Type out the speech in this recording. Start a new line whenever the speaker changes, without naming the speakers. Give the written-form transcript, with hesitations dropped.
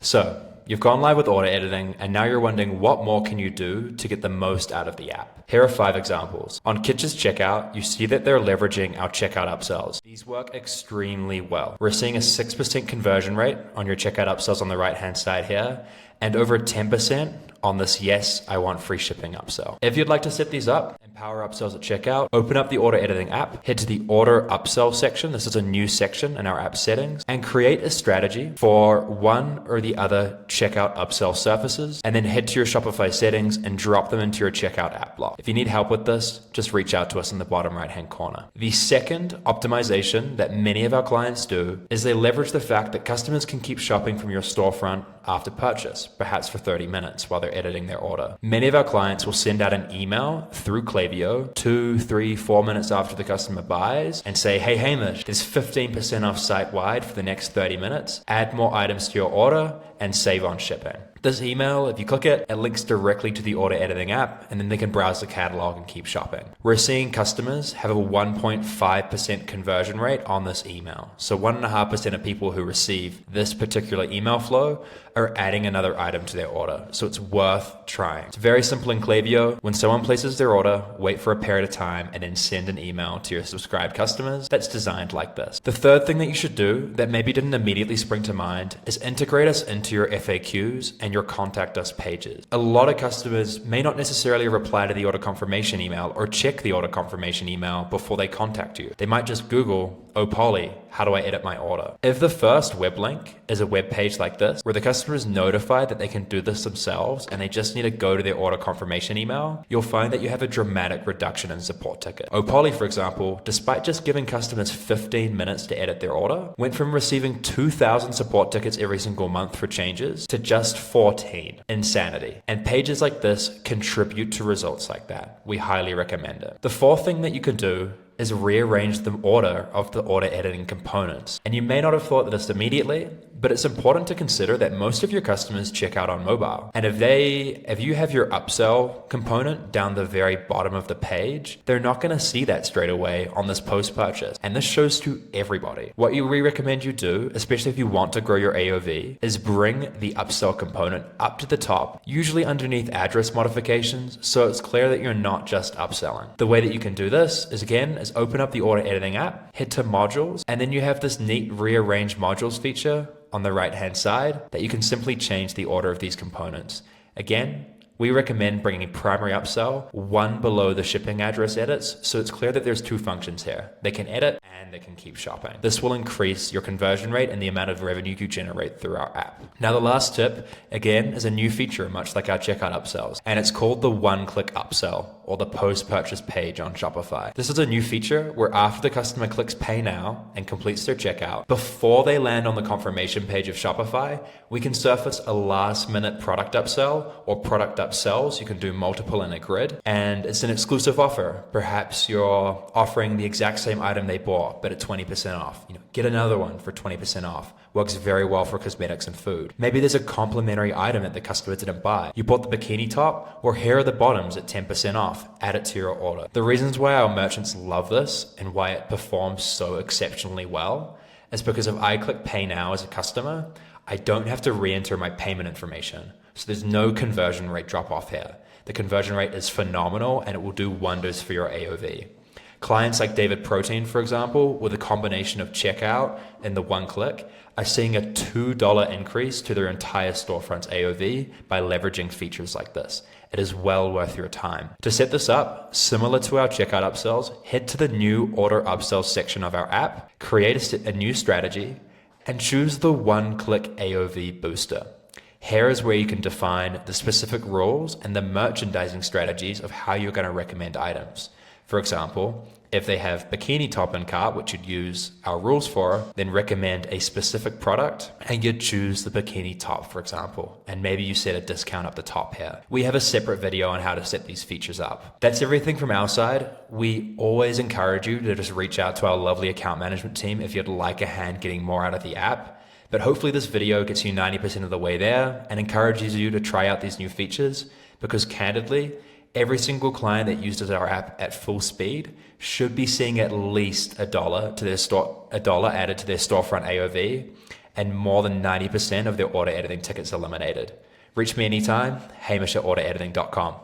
So, you've gone live with order editing, and now you're wondering what more can you do to get the most out of the app. Here are 5 examples. On Kitch's checkout, you see that they're leveraging our checkout upsells. These work extremely well. We're seeing a 6% conversion rate on your checkout upsells on the right-hand side here, and over 10% on this yes, I want free shipping upsell. If you'd like to set these up and power upsells at checkout, open up the order editing app, head to the order upsell section. This is a new section in our app settings, and create a strategy for one or the other checkout upsell surfaces, and then head to your Shopify settings and drop them into your checkout app block. If you need help with this, just reach out to us in the bottom right-hand corner. The second optimization that many of our clients do is they leverage the fact that customers can keep shopping from your storefront after purchase, perhaps for 30 minutes while they're editing their order. Many of our clients will send out an email through Klaviyo 2, 3, 4 minutes after the customer buys and say, hey Hamish, there's 15% off site-wide for the next 30 minutes. Add more items to your order and save on shipping. This email, if you click it, it links directly to the order editing app, and then they can browse the catalog and keep shopping. We're seeing customers have a 1.5% conversion rate on this email. So 1.5% of people who receive this particular email flow are adding another item to their order. So it's worth trying. It's very simple in Klaviyo. When someone places their order, wait for a period of time and then send an email to your subscribed customers that's designed like this. The third thing that you should do that maybe didn't immediately spring to mind is integrate us into your FAQs and your contact us pages. A lot of customers may not necessarily reply to the order confirmation email or check the order confirmation email before they contact you. They might just Google, oh Polly, how do I edit my order? If the first web link is a web page like this, where the customer is notified that they can do this themselves and they just need to go to their order confirmation email, you'll find that you have a dramatic reduction in support ticket. Oh Polly, for example, despite just giving customers 15 minutes to edit their order, went from receiving 2,000 support tickets every single month for changes to just 14. Insanity. And pages like this contribute to results like that. We highly recommend it. The fourth thing that you can do is rearrange the order of the order editing components. And you may not have thought of this immediately, but it's important to consider that most of your customers check out on mobile. And if you have your upsell component down the very bottom of the page, they're not gonna see that straight away on this post-purchase. And this shows to everybody. What we recommend you do, especially if you want to grow your AOV, is bring the upsell component up to the top, usually underneath address modifications, so it's clear that you're not just upselling. The way that you can do this is, again, open up the order editing app, head to modules, and then you have this neat rearrange modules feature on the right hand side that you can simply change the order of these components. Again, we recommend bringing primary upsell one below the shipping address edits, so it's clear that there's 2 functions here. They can edit and they can keep shopping. This will increase your conversion rate and the amount of revenue you generate through our app. Now the last tip, again, is a new feature much like our checkout upsells, and it's called the one-click upsell, or the post-purchase page on Shopify. This is a new feature where after the customer clicks pay now and completes their checkout, before they land on the confirmation page of Shopify, we can surface a last-minute product upsell or product upsells. You can do multiple in a grid, and it's an exclusive offer. Perhaps you're offering the exact same item they bought, but at 20% off. Get another one for 20% off. Works very well for cosmetics and food. Maybe there's a complimentary item that the customer didn't buy. You bought the bikini top, or here are the bottoms at 10% off. Add it to your order. The reasons why our merchants love this and why it performs so exceptionally well is because if I click pay now as a customer, I don't have to re-enter my payment information. So there's no conversion rate drop off here. The conversion rate is phenomenal and it will do wonders for your AOV. Clients like David Protein, for example, with a combination of checkout and the one click, are seeing a $2 increase to their entire storefront's AOV by leveraging features like this. It is well worth your time. To set this up, similar to our checkout upsells, head to the new order upsells section of our app, create a new strategy, and choose the one-click AOV booster. Here is where you can define the specific rules and the merchandising strategies of how you're going to recommend items. For example, if they have bikini top in cart, which you'd use our rules for, then recommend a specific product and you'd choose the bikini top, for example, and maybe you set a discount up the top here. We have a separate video on how to set these features up. That's everything from our side. We always encourage you to just reach out to our lovely account management team if you'd like a hand getting more out of the app. But hopefully this video gets you 90% of the way there and encourages you to try out these new features, because candidly, every single client that uses our app at full speed should be seeing at least $1 added to their storefront AOV. and more than 90% of their auto editing tickets eliminated. Reach me anytime, hamish@autoediting.com.